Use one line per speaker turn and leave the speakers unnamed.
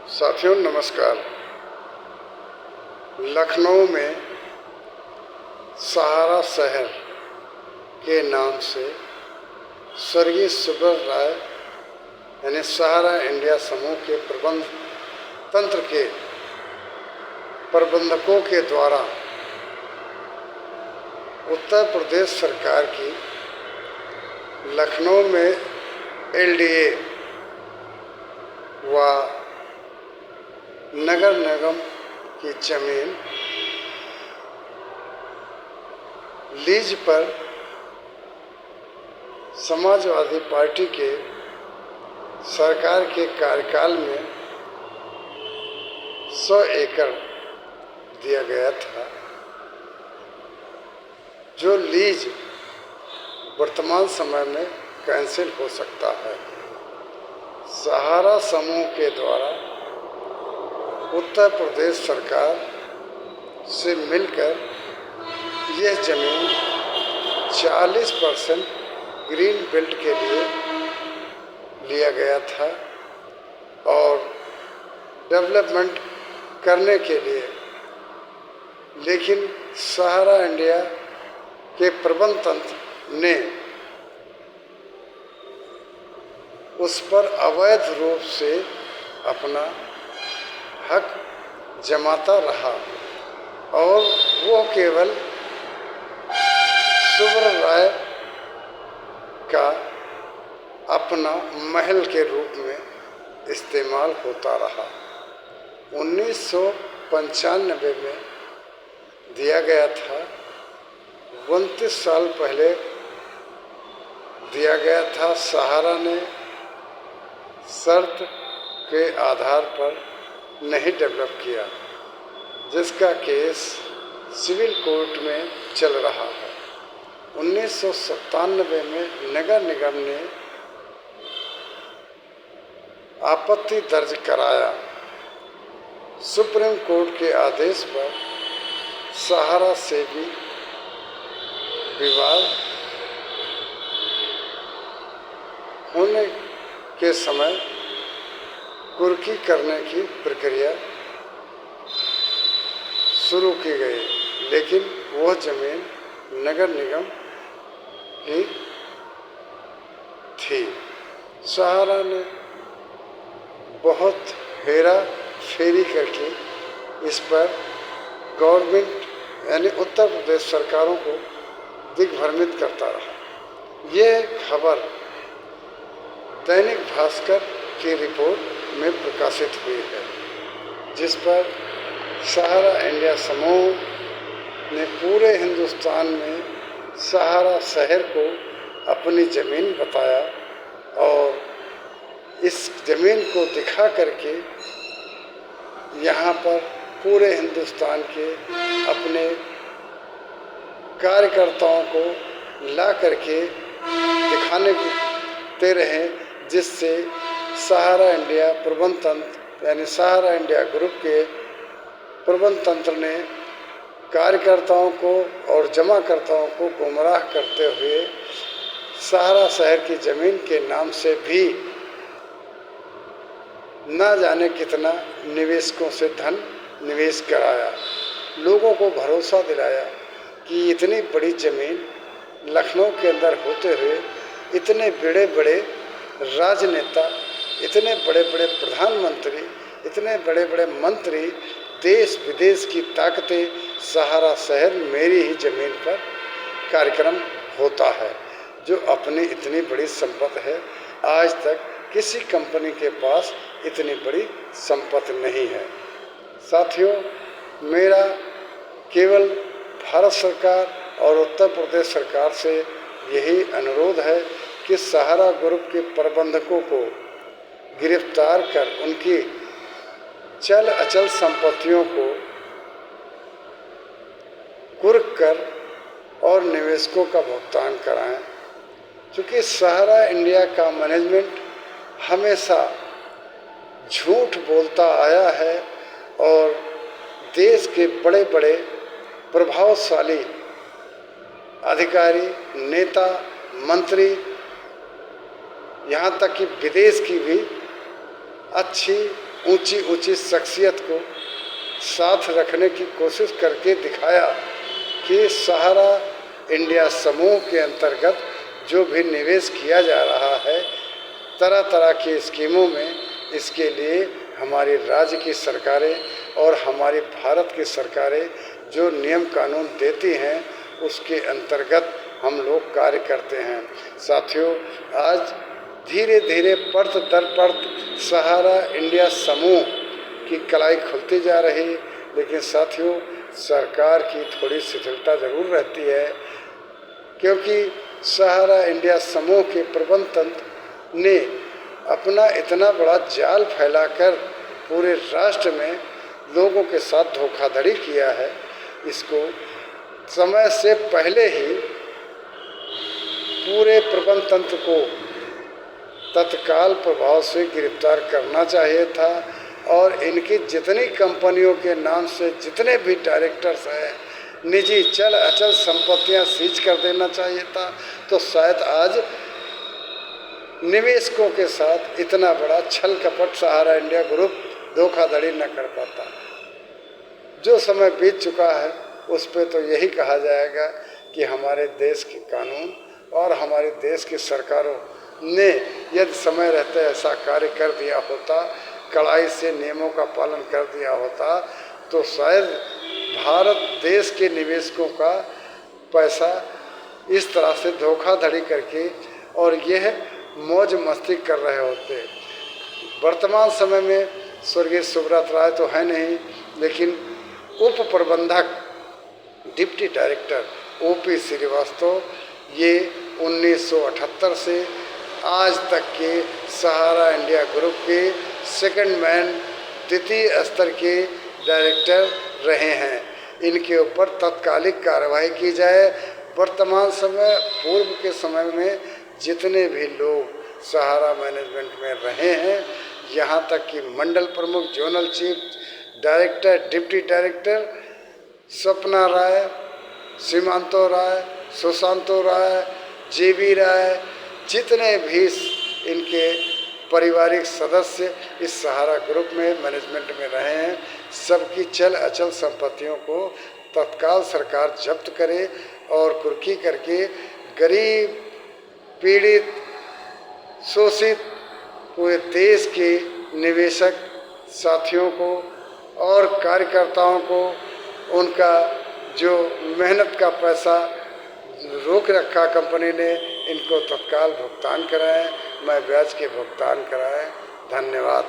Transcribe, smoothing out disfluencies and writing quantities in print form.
साथियों नमस्कार। लखनऊ में सहारा शहर के नाम से स्वर्गीय सुब्रत राय यानी सहारा इंडिया समूह के प्रबंध तंत्र के प्रबंधकों के द्वारा उत्तर प्रदेश सरकार की लखनऊ में एलडीए व नगर निगम की जमीन लीज पर समाजवादी पार्टी के सरकार के कार्यकाल में 100 एकड़ दिया गया था, जो लीज वर्तमान समय में कैंसिल हो सकता है। सहारा समूह के द्वारा उत्तर प्रदेश सरकार से मिलकर यह जमीन 40% ग्रीन बेल्ट के लिए लिया गया था और डेवलपमेंट करने के लिए, लेकिन सहारा इंडिया के प्रबंध तंत्र ने उस पर अवैध रूप से अपना हक जमाता रहा और वो केवल सुब्रत राय का अपना महल के रूप में इस्तेमाल होता रहा। 1995 में दिया गया था, 29 साल पहले दिया गया था। सहारा ने शर्त के आधार पर नहीं डेवलप किया, जिसका केस सिविल कोर्ट में चल रहा है। 1997 में नगर निगम ने आपत्ति दर्ज कराया। सुप्रीम कोर्ट के आदेश पर सहारा से भी विवाद होने के समय कुर्की करने की प्रक्रिया शुरू की गई, लेकिन वह जमीन नगर निगम की थी। सहारा ने बहुत हेरा फेरी करके इस पर गवर्नमेंट यानी उत्तर प्रदेश सरकारों को दिग्भ्रमित करता रहा। ये खबर दैनिक भास्कर की रिपोर्ट में प्रकाशित हुई है, जिस पर सहारा इंडिया समूह ने पूरे हिंदुस्तान में सहारा शहर को अपनी ज़मीन बताया और इस ज़मीन को दिखा करके यहाँ पर पूरे हिंदुस्तान के अपने कार्यकर्ताओं को ला करके दिखाते रहे, जिससे सहारा इंडिया प्रबंध तंत्र यानी सहारा इंडिया ग्रुप के प्रबंध तंत्र ने कार्यकर्ताओं को और जमाकर्ताओं को गुमराह करते हुए सहारा शहर की ज़मीन के नाम से भी ना जाने कितना निवेशकों से धन निवेश कराया, लोगों को भरोसा दिलाया कि इतनी बड़ी ज़मीन लखनऊ के अंदर होते हुए इतने बड़े बड़े राजनेता, इतने बड़े बड़े प्रधानमंत्री, इतने बड़े बड़े मंत्री, देश विदेश की ताकतें सहारा शहर मेरी ही ज़मीन पर कार्यक्रम होता है, जो अपनी इतनी बड़ी संपत्ति है। आज तक किसी कंपनी के पास इतनी बड़ी संपत्ति नहीं है। साथियों, मेरा केवल भारत सरकार और उत्तर प्रदेश सरकार से यही अनुरोध है कि सहारा ग्रुप के प्रबंधकों को गिरफ्तार कर उनकी चल अचल संपत्तियों को कुर्क कर और निवेशकों का भुगतान कराएं, क्योंकि सहारा इंडिया का मैनेजमेंट हमेशा झूठ बोलता आया है और देश के बड़े बड़े प्रभावशाली अधिकारी, नेता, मंत्री, यहाँ तक कि विदेश की भी अच्छी ऊंची ऊंची शख्सियत को साथ रखने की कोशिश करके दिखाया कि सहारा इंडिया समूह के अंतर्गत जो भी निवेश किया जा रहा है तरह तरह की स्कीमों में, इसके लिए हमारी राज्य की सरकारें और हमारी भारत की सरकारें जो नियम कानून देती हैं उसके अंतर्गत हम लोग कार्य करते हैं। साथियों, आज धीरे धीरे परत दर परत सहारा इंडिया समूह की कलाई खुलती जा रही, लेकिन साथियों सरकार की थोड़ी शिथिलता ज़रूर रहती है, क्योंकि सहारा इंडिया समूह के प्रबंध तंत्र ने अपना इतना बड़ा जाल फैलाकर पूरे राष्ट्र में लोगों के साथ धोखाधड़ी किया है। इसको समय से पहले ही पूरे प्रबंध तंत्र को तत्काल प्रभाव से गिरफ्तार करना चाहिए था और इनकी जितनी कंपनियों के नाम से जितने भी डायरेक्टर्स हैं निजी चल अचल संपत्तियां सीज कर देना चाहिए था, तो शायद आज निवेशकों के साथ इतना बड़ा छल कपट सहारा इंडिया ग्रुप धोखाधड़ी न कर पाता। जो समय बीत चुका है उस पे तो यही कहा जाएगा कि हमारे देश के कानून और हमारे देश की सरकारों ने यदि समय रहते ऐसा कार्य कर दिया होता, कड़ाई से नियमों का पालन कर दिया होता, तो शायद भारत देश के निवेशकों का पैसा इस तरह से धोखाधड़ी करके और यह मौज मस्ती कर रहे होते। वर्तमान समय में स्वर्गीय सुब्रत राय तो है नहीं, लेकिन उप प्रबंधक डिप्टी डायरेक्टर ओपी श्रीवास्तव ये 1978 से आज तक के सहारा इंडिया ग्रुप के सेकंड मैन द्वितीय स्तर के डायरेक्टर रहे हैं। इनके ऊपर तत्कालिक कार्रवाई की जाए। वर्तमान समय पूर्व के समय में जितने भी लोग सहारा मैनेजमेंट में रहे हैं, यहाँ तक कि मंडल प्रमुख, zonal chief, director, deputy director, सपना राय, सीमांतो राय, सुशांतो राय, जेबी राय, जितने भी इनके पारिवारिक सदस्य इस सहारा ग्रुप में मैनेजमेंट में रहे हैं, सबकी चल अचल संपत्तियों को तत्काल सरकार जब्त करे और कुर्की करके गरीब, पीड़ित, शोषित पूरे देश के निवेशक साथियों को और कार्यकर्ताओं को उनका जो मेहनत का पैसा रोक रखा कंपनी ने, इनको तत्काल भुगतान कराएं, मैं ब्याज के भुगतान कराएं। धन्यवाद।